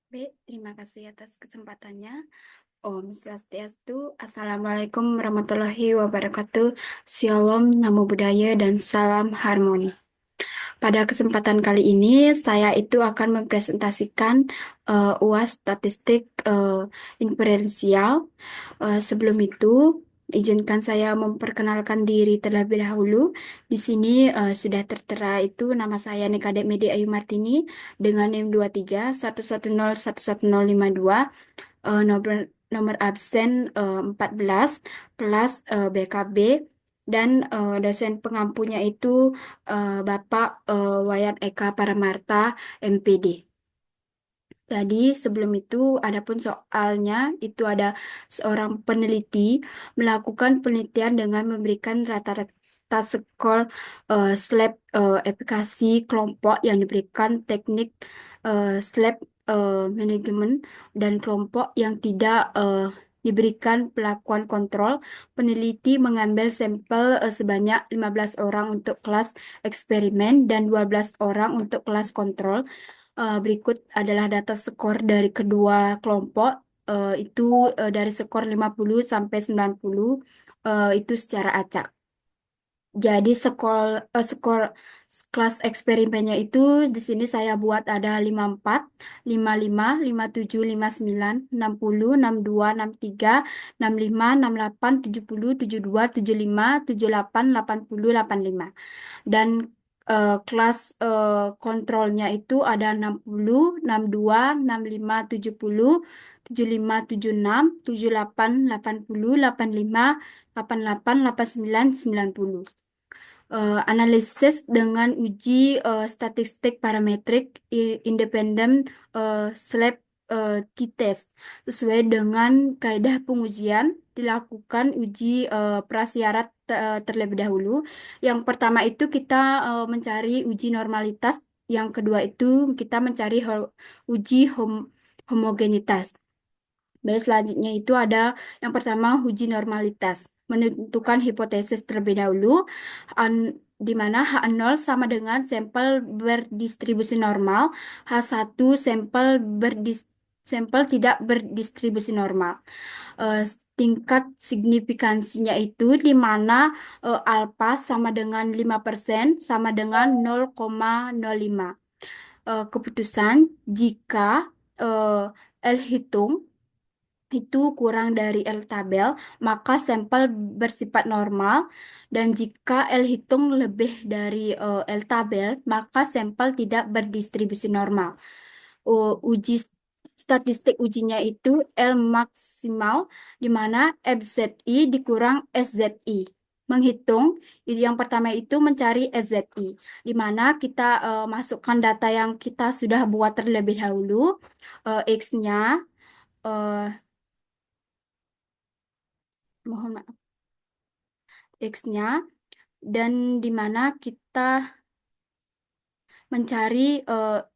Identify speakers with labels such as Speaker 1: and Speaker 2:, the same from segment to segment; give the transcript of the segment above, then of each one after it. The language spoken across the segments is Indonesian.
Speaker 1: Baik, terima kasih atas kesempatannya. Om Swastiastu, Assalamualaikum warahmatullahi wabarakatuh. Shalom, Namo Buddhaya, dan salam harmoni. Pada kesempatan kali ini, saya itu akan mempresentasikan UAS statistik inferensial. Sebelum itu, izinkan saya memperkenalkan diri terlebih dahulu. Di sini sudah tertera itu nama saya Nikade Medi Ayu Martini dengan NIM 23 110 11052, nomor nomor absen 14, kelas BKB, dan dosen pengampunya itu Bapak Wayan Eka Paramarta, MPD. Tadi sebelum itu adapun soalnya itu ada seorang peneliti melakukan penelitian dengan memberikan rata-rata skor SLAP efikasi kelompok yang diberikan teknik SLAP manajemen dan kelompok yang tidak diberikan pelakuan kontrol. Peneliti mengambil sampel sebanyak 15 orang untuk kelas eksperimen dan 12 orang untuk kelas kontrol. Berikut adalah data skor dari kedua kelompok. Itu dari skor 50 sampai 90, itu secara acak. Jadi skor kelas eksperimennya itu di sini saya buat ada 54, 55, 57, 59, 60, 62, 63, 65, 68, 70, 72, 75, 78, 80, 85. Dan kelas kontrolnya itu ada 60, 62, 65, 70, 75, 76, 78, 80, 85, 88, 89, 90. Analisis dengan uji statistik parametrik independen SLAP t-test sesuai dengan kaidah pengujian dilakukan uji prasyarat terlebih dahulu. Yang pertama itu kita mencari uji normalitas, yang kedua itu kita mencari uji homogenitas. Baik, selanjutnya itu ada yang pertama uji normalitas. Menentukan hipotesis terlebih dahulu, di mana H0 sama dengan sampel berdistribusi normal, H1 sampel tidak berdistribusi normal. Eh, Tingkat signifikansinya itu di mana alfa sama dengan 5% sama dengan 0,05. Keputusan jika L hitung itu kurang dari L tabel, maka sampel bersifat normal, dan jika L hitung lebih dari L tabel, maka sampel tidak berdistribusi normal. Uji statistik ujinya itu L maksimal, di mana FZI dikurang SZI. Menghitung, yang pertama itu mencari SZI, di mana kita masukkan data yang kita sudah buat terlebih dahulu, X-nya, mohon maaf, X-nya, dan di mana kita mencari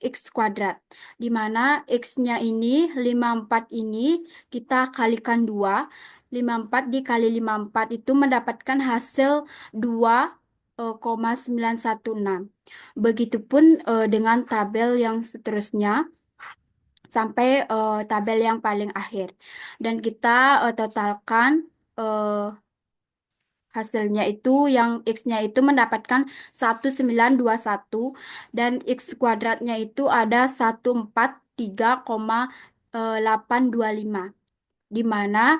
Speaker 1: X kuadrat, di mana X-nya ini 54 ini kita kalikan 2, 54 dikali 54 itu mendapatkan hasil 2,916. Begitupun dengan tabel yang seterusnya sampai tabel yang paling akhir. Dan kita totalkan hasilnya itu yang X-nya itu mendapatkan 1921 dan X kuadratnya itu ada 143,825, di mana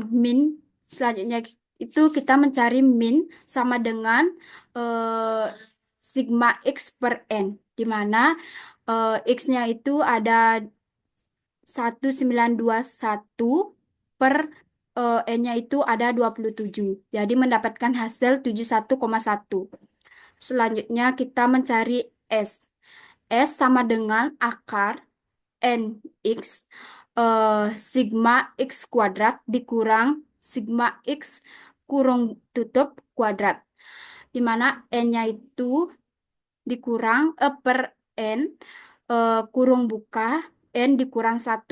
Speaker 1: min selanjutnya itu kita mencari min sama dengan eh, sigma X per N, di mana X-nya itu ada 1921 per N-nya itu ada 27. Jadi mendapatkan hasil 71,1. Selanjutnya kita mencari S. S sama dengan akar NX sigma X kuadrat dikurang sigma X kurung tutup kuadrat. Di mana N-nya itu dikurang per N kurung buka N dikurang 1,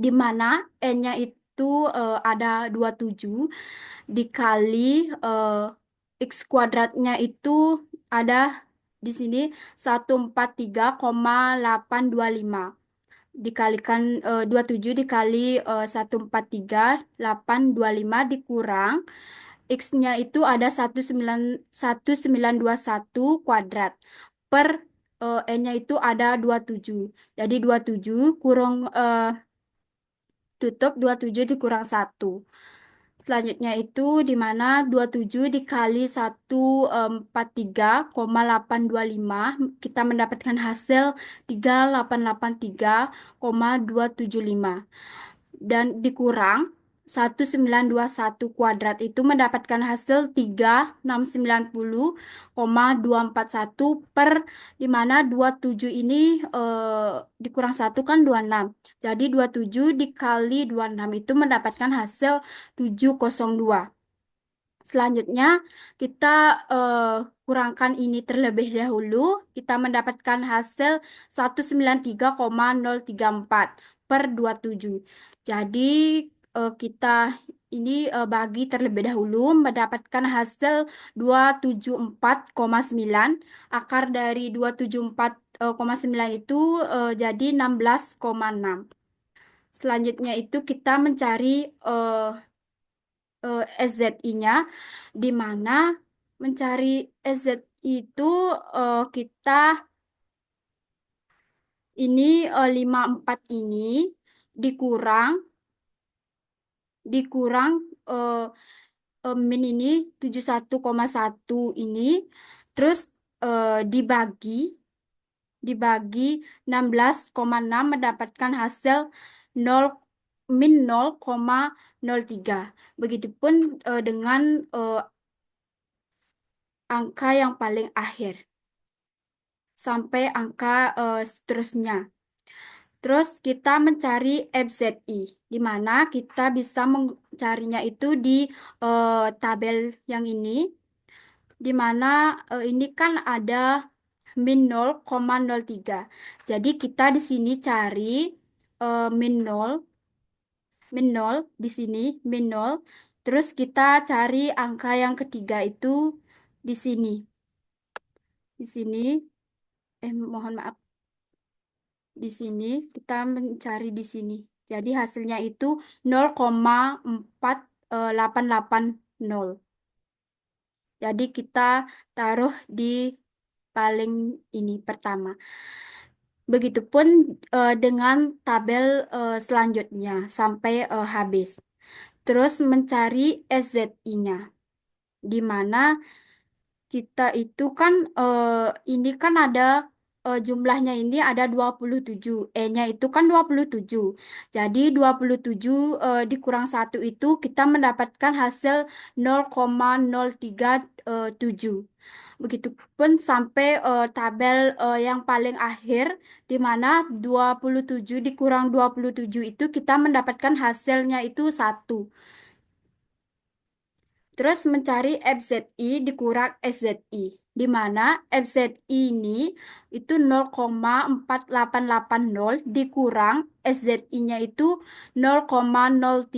Speaker 1: di mana N-nya itu ada 27 dikali X kuadratnya itu ada di sini 143,825 dikalikan 27 dikali 143,825 dikurang X-nya itu ada 1921 kuadrat per N-nya itu ada 27. Jadi 27 kurang tutup 27 dikurang satu. Selanjutnya itu di mana 27 dikali 143,825 kita mendapatkan hasil 3883,275 dan dikurang 1921 kuadrat itu mendapatkan hasil 3690,241 per di mana 27 ini dikurang satu kan 26. Jadi 27 dikali 26 itu mendapatkan hasil 702. Selanjutnya, kita eh, kurangkan ini terlebih dahulu. Kita mendapatkan hasil 193,034 per 27. Jadi, kita ini bagi terlebih dahulu mendapatkan hasil 274,9. Akar dari 274,9 itu jadi 16,6. Selanjutnya itu kita mencari SZI-nya, di mana mencari SZI itu kita ini 54 ini dikurang dikurang eh, min ini 71,1 ini terus dibagi dibagi 16,6 mendapatkan hasil 0 min 0,03. Begitupun dengan angka yang paling akhir sampai angka seterusnya. Terus kita mencari FZI, di mana kita bisa mencarinya itu di tabel yang ini, di mana ini kan ada min 0,03. Jadi kita di sini cari min 0, min 0 di sini, min 0. Terus kita cari angka yang ketiga itu di sini. Di sini, mohon maaf, di sini kita mencari di sini. Jadi hasilnya itu 0,4880. Jadi kita taruh di paling ini pertama. Begitupun dengan tabel selanjutnya sampai habis. Terus mencari SZI-nya, di mana kita itu kan ini kan ada jumlahnya ini ada 27. E-nya itu kan 27. Jadi 27 dikurang satu itu kita mendapatkan hasil 0,037. Begitupun sampai tabel yang paling akhir di mana 27 dikurang 27 itu kita mendapatkan hasilnya itu satu. Terus mencari FZI dikurang SZI, di mana FZI ini itu 0,4880 dikurang SZI-nya itu 0,037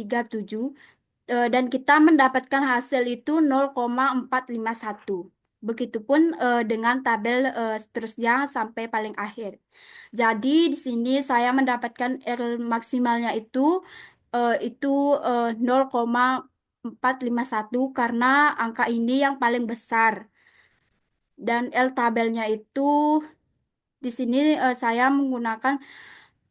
Speaker 1: dan kita mendapatkan hasil itu 0,451. Begitupun dengan tabel seterusnya sampai paling akhir. Jadi di sini saya mendapatkan R maksimalnya itu 0,451 karena angka ini yang paling besar. Dan L tabelnya itu di sini saya menggunakan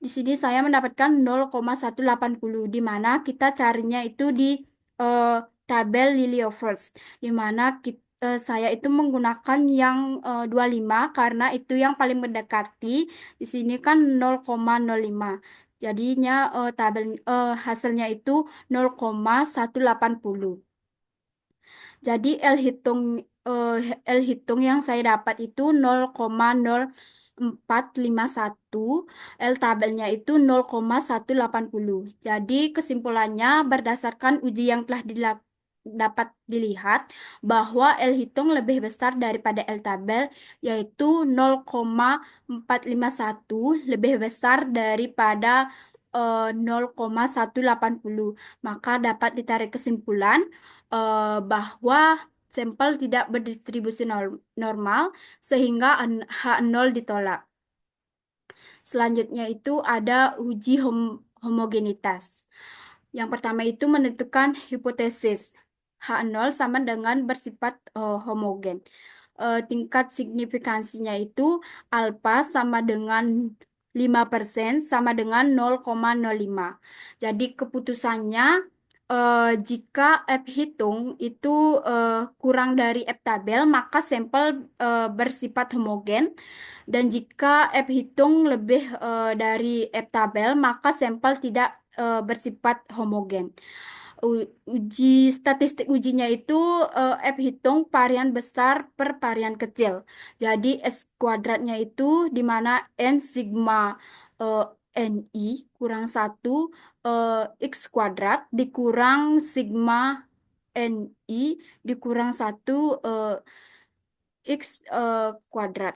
Speaker 1: di sini saya mendapatkan 0,180 di mana kita carinya itu di eh, tabel Liliovers di mana saya itu menggunakan yang 25 karena itu yang paling mendekati. Di sini kan 0,05. Jadinya tabel hasilnya itu 0,180. Jadi eh, L hitung yang saya dapat itu 0,0451, L tabelnya itu 0,180. Jadi kesimpulannya berdasarkan uji yang telah dapat dilihat bahwa L hitung lebih besar daripada L tabel yaitu 0,451 lebih besar daripada 0,180. Maka dapat ditarik kesimpulan bahwa sampel tidak berdistribusi normal sehingga H0 ditolak. Selanjutnya itu ada uji homogenitas. Yang pertama itu menentukan hipotesis H0 sama dengan bersifat homogen. Tingkat signifikansinya itu alfa sama dengan 5% sama dengan 0,05. Jadi keputusannya jika F hitung itu kurang dari F tabel, maka sampel bersifat homogen. Dan jika F hitung lebih dari F tabel, maka sampel tidak bersifat homogen. Uji statistik ujinya itu F hitung varian besar per varian kecil. Jadi S kuadratnya itu di mana N sigma eh, NI kurang satu X kuadrat dikurang sigma NI dikurang satu X kuadrat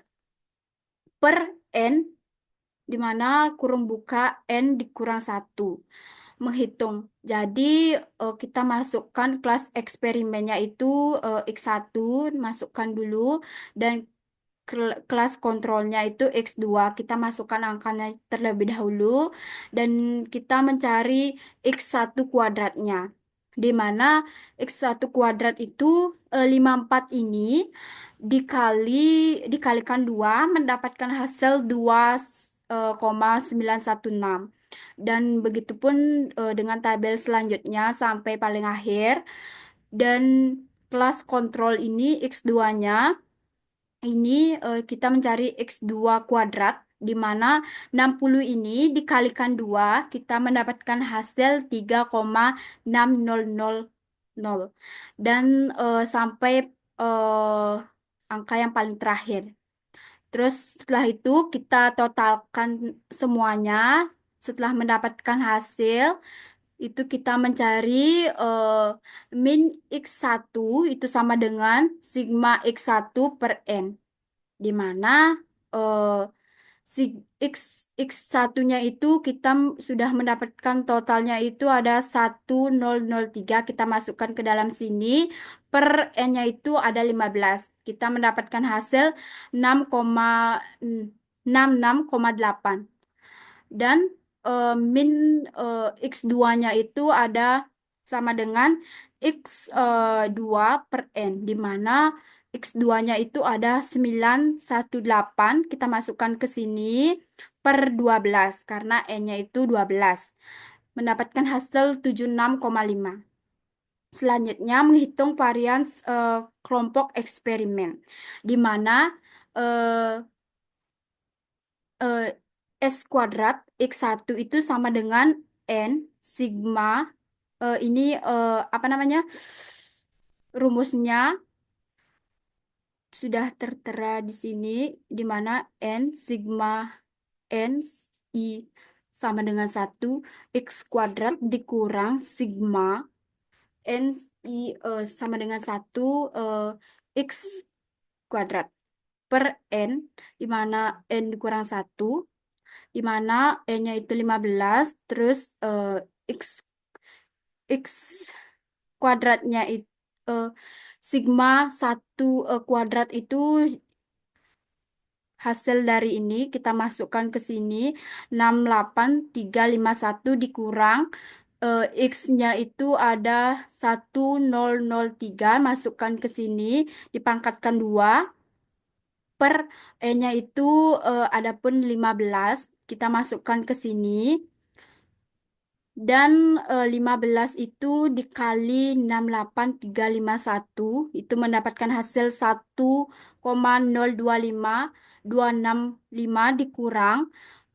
Speaker 1: per N di mana kurung buka N dikurang satu menghitung. Jadi kita masukkan kelas eksperimennya itu X1 masukkan dulu dan kelas kontrolnya itu X2 kita masukkan angkanya terlebih dahulu dan kita mencari X1 kuadratnya di mana X1 kuadrat itu 54 ini dikali dikalikan 2 mendapatkan hasil 2,916 dan begitupun dengan tabel selanjutnya sampai paling akhir dan kelas kontrol ini X2-nya ini kita mencari X2 kuadrat di mana 60 ini dikalikan 2 kita mendapatkan hasil 3,6000 dan sampai angka yang paling terakhir. Terus setelah itu kita totalkan semuanya setelah mendapatkan hasil itu kita mencari eh, min X1 itu sama dengan sigma X1 per N di mana eh, si X X satunya itu kita sudah mendapatkan totalnya itu ada 1003 kita masukkan ke dalam sini per N-nya itu ada 15 kita mendapatkan hasil 6,66,8 dan min X2-nya itu ada sama dengan X2 per N, di mana X2-nya itu ada 918, kita masukkan ke sini per 12, karena N-nya itu 12. Mendapatkan hasil 76,5. Selanjutnya menghitung varian kelompok eksperimen, di mana eh, eh, S kuadrat X1 itu sama dengan N sigma ini apa namanya rumusnya sudah tertera di sini di mana N sigma N I sama dengan 1 X kuadrat dikurang sigma N I sama dengan 1 eh, X kuadrat per N di mana N dikurang 1 di mana N-nya itu 15 terus X X kuadratnya itu sigma 1 kuadrat itu hasil dari ini kita masukkan ke sini 68351 dikurang X-nya itu ada 1003 masukkan ke sini dipangkatkan 2 per E-nya itu ada pun 15 kita masukkan ke sini dan 15 itu dikali 68351 itu mendapatkan hasil 1,025265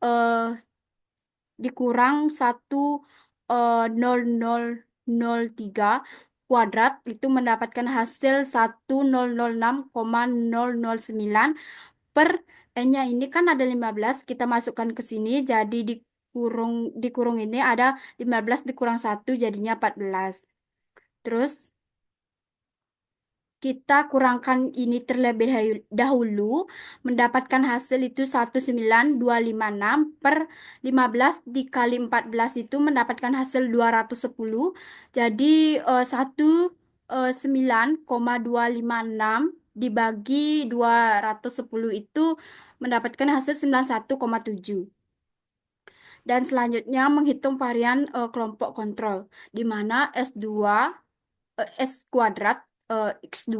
Speaker 1: eh, dikurang 1,0003 kuadrat itu mendapatkan hasil 1006,009 per N-nya ini kan ada 15 kita masukkan ke sini jadi dikurung ini ada 15 dikurang 1 jadinya 14. Terus kita kurangkan ini terlebih dahulu mendapatkan hasil itu 19256 per 15 dikali 14 itu mendapatkan hasil 210 jadi 1 9,256 dibagi 210 itu mendapatkan hasil 91,7. Dan selanjutnya menghitung varian kelompok kontrol, di mana S kuadrat X2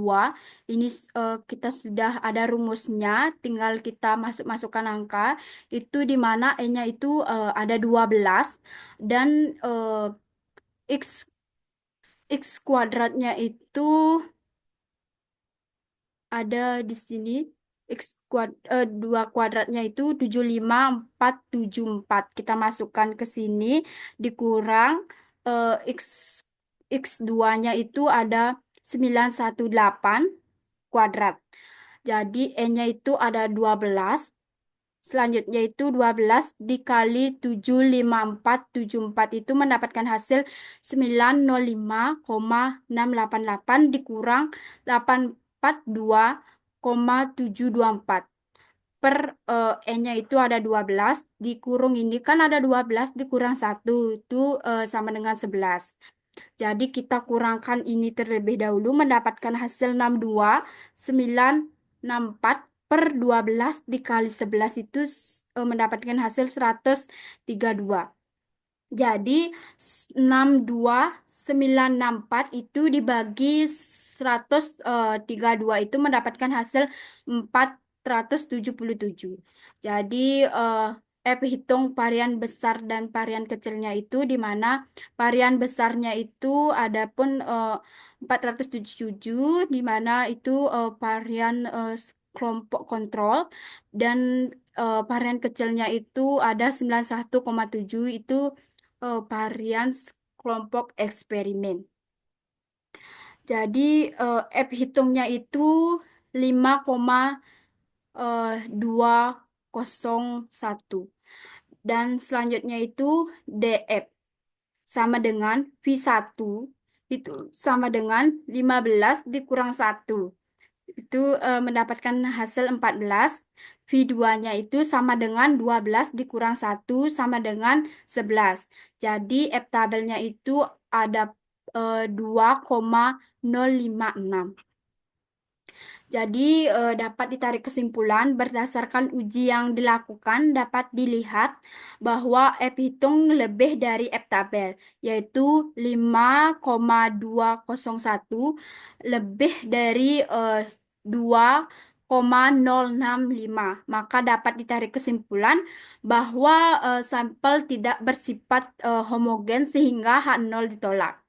Speaker 1: ini kita sudah ada rumusnya, tinggal kita masukkan angka, itu di mana N-nya itu ada 12 dan X, X kuadratnya itu ada di sini. Dua kuadratnya itu 75474. Kita masukkan ke sini dikurang X X2-nya itu ada 918 kuadrat. Jadi N-nya itu ada 12. Selanjutnya itu 12 dikali 75474 itu mendapatkan hasil 905,688 dikurang 842,724 per N-nya itu ada 12 dikurung ini kan ada 12 dikurang satu itu sama dengan 11. Jadi kita kurangkan ini terlebih dahulu mendapatkan hasil 62,964 per 12 dikali 11 itu mendapatkan hasil 132. Jadi 62,964 itu dibagi 132 itu mendapatkan hasil 477. Jadi hitung varian besar dan varian kecilnya itu di mana varian besarnya itu ada pun 477 di mana itu varian kelompok kontrol dan varian kecilnya itu ada 91,7 itu varian kelompok eksperimen. Jadi F hitungnya itu 5,201 dan selanjutnya itu DF sama dengan V1 itu sama dengan 15 dikurang satu itu mendapatkan hasil 14. V2-nya itu sama dengan 12 dikurang satu sama dengan 11. Jadi F tabelnya itu ada 2,056. Jadi dapat ditarik kesimpulan berdasarkan uji yang dilakukan dapat dilihat bahwa F hitung lebih dari F tabel yaitu 5,201 lebih dari 2,065. Maka dapat ditarik kesimpulan bahwa sampel tidak bersifat homogen sehingga H0 ditolak.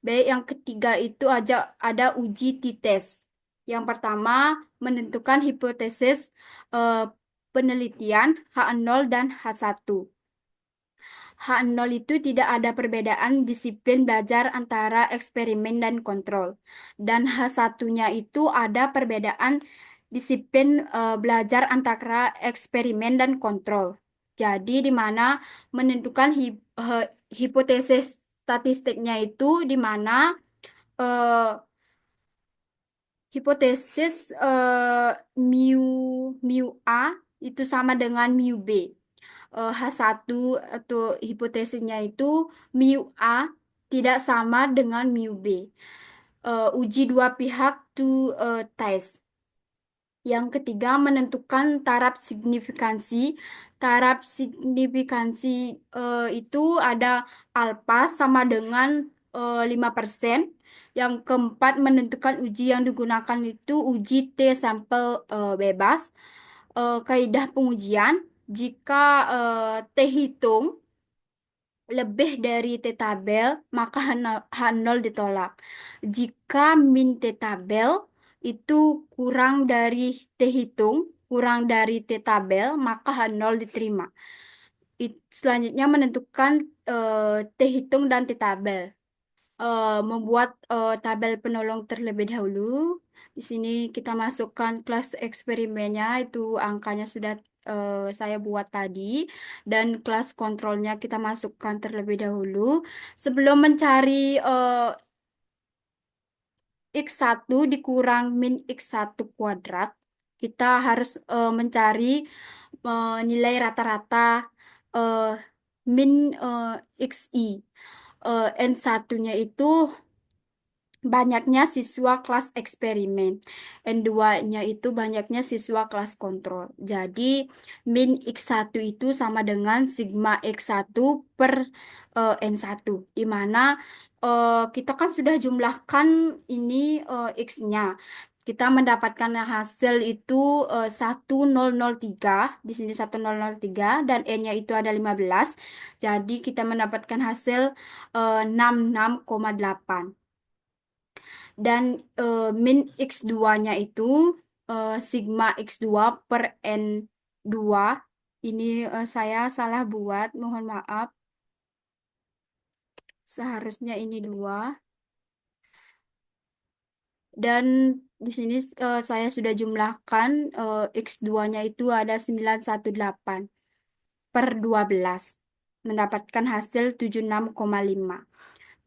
Speaker 1: Baik, yang ketiga itu ada uji t-test. Yang pertama, menentukan hipotesis eh, penelitian H0 dan H1. H0 itu tidak ada perbedaan disiplin belajar antara eksperimen dan kontrol. Dan H1-nya itu ada perbedaan disiplin belajar antara eksperimen dan kontrol. Jadi di mana menentukan hipotesis statistiknya itu di mana eh, hipotesis mu mu A itu sama dengan mu B. H1 atau hipotesisnya itu mu A tidak sama dengan mu B. Uji dua pihak to test. Yang ketiga, menentukan taraf signifikansi. Taraf signifikansi itu ada alfa sama dengan 5%. Yang keempat, menentukan uji yang digunakan itu uji T sampel bebas. Kaidah pengujian, jika T hitung lebih dari T tabel, maka H0 ditolak. Jika min T tabel itu kurang dari T hitung, kurang dari T tabel, maka H0 diterima. Selanjutnya menentukan T hitung dan T tabel. Membuat tabel penolong terlebih dahulu. Di sini kita masukkan kelas eksperimennya, itu angkanya sudah saya buat tadi, dan kelas kontrolnya kita masukkan terlebih dahulu. Sebelum mencari X1 dikurang min X1 kuadrat, kita harus mencari nilai rata-rata eh, min XI. N1-nya itu banyaknya siswa kelas eksperimen. N2-nya itu banyaknya siswa kelas kontrol. Jadi min X1 itu sama dengan sigma X1 per N1. Di mana kita kan sudah jumlahkan ini X-nya. Kita mendapatkan hasil itu 1003, di sini 1003 dan N-nya itu ada 15. Jadi kita mendapatkan hasil 66,8. Dan min X2-nya itu sigma X2 per N2. Ini saya salah buat, mohon maaf. Seharusnya ini 2. Dan di sini saya sudah jumlahkan X2-nya itu ada 918 per 12. Mendapatkan hasil 76,5.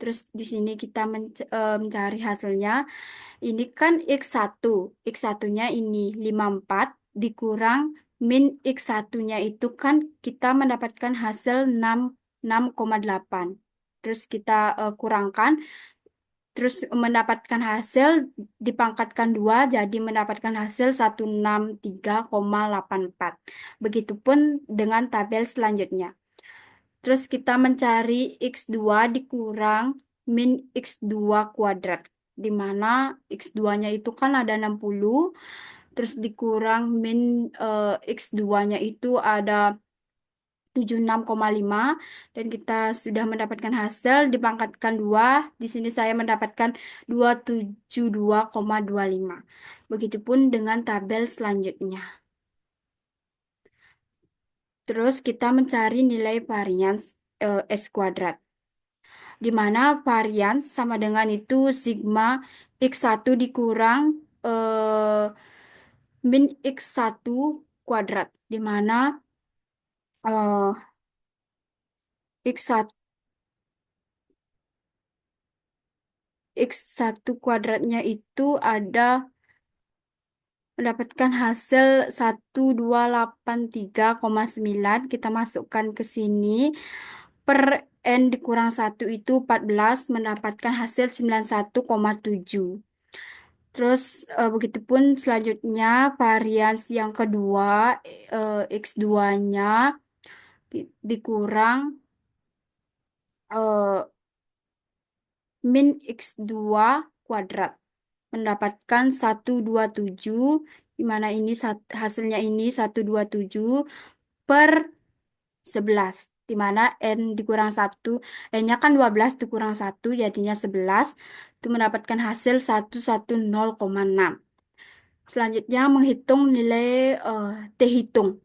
Speaker 1: Terus di sini kita mencari hasilnya. Ini kan X1. X1-nya ini 54 dikurang min X1-nya itu kan kita mendapatkan hasil 6,8. Terus kita kurangkan, terus mendapatkan hasil dipangkatkan 2 jadi mendapatkan hasil 163,84. Begitupun dengan tabel selanjutnya. Terus kita mencari X2 dikurang min X2 kuadrat. Di mana X2-nya itu kan ada 60, terus dikurang min X2-nya itu ada 76,5 dan kita sudah mendapatkan hasil dipangkatkan 2. Di sini saya mendapatkan 272,25. Begitupun dengan tabel selanjutnya. Terus kita mencari nilai varians S kuadrat, di mana varian sama dengan itu sigma X1 dikurang min X1 kuadrat, di mana eh, X1, X1 kuadratnya itu ada mendapatkan hasil 1283,9. Kita masukkan ke sini. Per N dikurang 1 itu 14, mendapatkan hasil 91,7. Terus begitupun selanjutnya varians yang kedua X2-nya dikurang eh, min X2 kuadrat. Mendapatkan 127, di mana ini hasilnya ini 127 per 11, di mana N dikurang 1, N-nya kan 12 dikurang 1 jadinya 11, itu mendapatkan hasil 110,6. Selanjutnya menghitung nilai T hitung,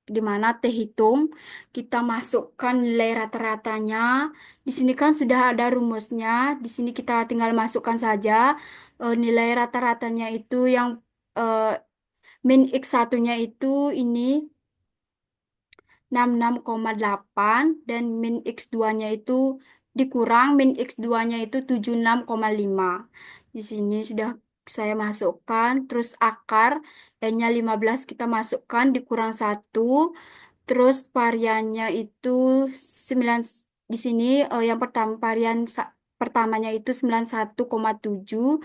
Speaker 1: di mana T hitung kita masukkan nilai rata-ratanya. Di sini kan sudah ada rumusnya, di sini kita tinggal masukkan saja nilai rata-ratanya itu yang eh, min X1-nya itu ini 66,8 dan min X2-nya itu dikurang min X2-nya itu 76,5. Di sini sudah saya masukkan, terus akar N-nya 15 kita masukkan dikurang 1, terus variannya itu 9, di sini yang pertama varian pertamanya itu 91,7.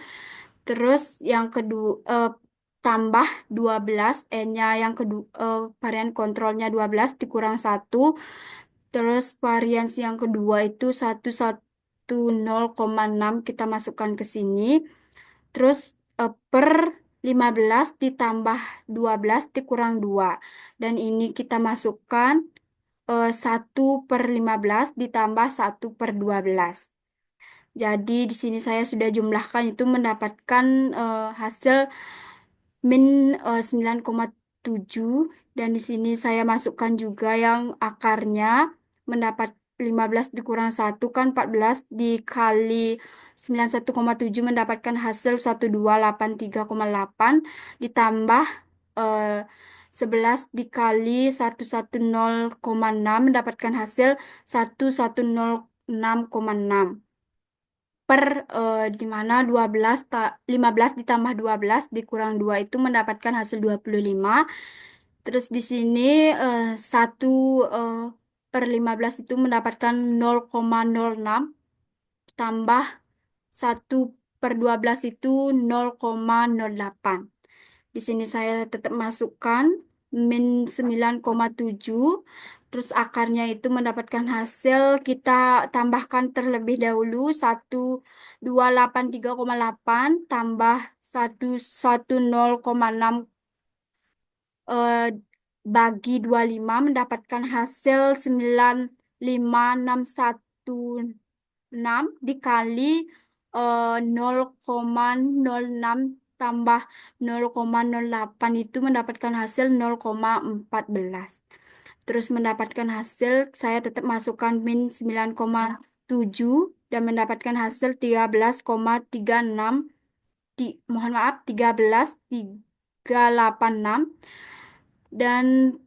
Speaker 1: Terus yang kedua tambah 12 N-nya yang kedua varian kontrolnya 12 dikurang 1. Terus varian yang kedua itu 110,6 kita masukkan ke sini. Terus per 15 ditambah 12 dikurang 2. Dan ini kita masukkan 1 per 15 ditambah 1/12. Jadi di sini saya sudah jumlahkan itu mendapatkan hasil min 9,7 dan di sini saya masukkan juga yang akarnya mendapat 15 dikurang 1 kan 14 dikali 91,7 mendapatkan hasil 1283,8 ditambah eh, 11 dikali 110,6 mendapatkan hasil 1106,6 per di mana 15 ditambah 12 dikurang 2 itu mendapatkan hasil 25. Terus di sini 1 eh, per 15 itu mendapatkan 0,06 tambah 1 per 12 itu 0,08. Di sini saya tetap masukkan min 9,7. Terus akarnya itu mendapatkan hasil kita tambahkan terlebih dahulu 1283,8 tambah 110,6 eh, bagi 25 mendapatkan hasil 95,616 dikali 0,06 tambah 0,08 itu mendapatkan hasil 0,14. Terus mendapatkan hasil saya tetap masukkan min 9,7 dan mendapatkan hasil 13,36 mohon maaf 13,386 dan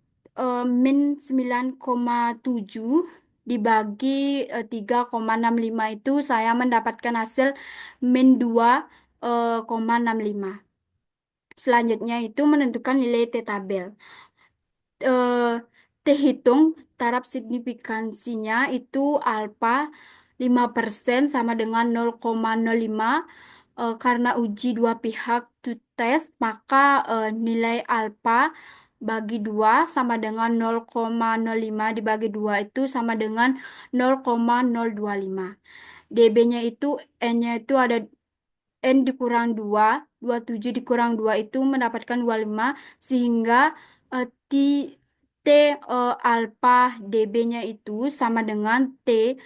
Speaker 1: min 9,7 dibagi 3,65 itu saya mendapatkan hasil min 2,65. Selanjutnya itu menentukan nilai T tabel. eh, T hitung taraf signifikansinya itu alfa 5% sama dengan 0,05. Karena uji dua pihak to test, maka nilai alfa bagi 2 sama dengan 0,05 dibagi 2 itu sama dengan 0,025. DB-nya itu N-nya itu ada N dikurang 2, 27 dikurang 2 itu mendapatkan 25, sehingga T, T alfa DB-nya itu sama dengan T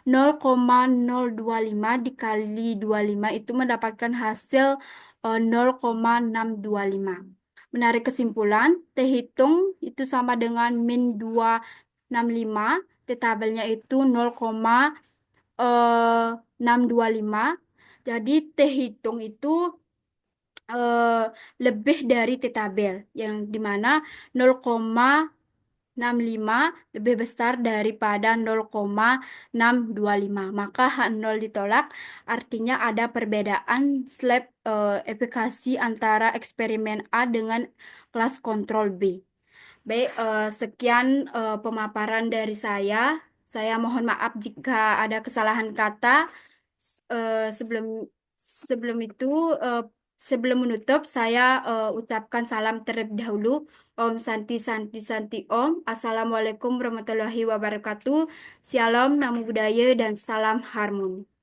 Speaker 1: 0,025 dikali 25 itu mendapatkan hasil 0,625. Menarik kesimpulan, T hitung itu sama dengan min 265, T tabelnya itu 0,625. Jadi T hitung itu eh, lebih dari T tabel yang dimana 0,65 lebih besar daripada 0,625. Maka H0 ditolak, artinya ada perbedaan slab efikasi antara eksperimen A dengan kelas kontrol B. Baik, sekian pemaparan dari saya. Saya mohon maaf jika ada kesalahan kata. Sebelum sebelum itu, eh, sebelum menutup, saya ucapkan salam terlebih dahulu. Om Santi Santi Santi Om. Assalamualaikum warahmatullahi wabarakatuh. Shalom, namo buddhaya, dan salam harmoni.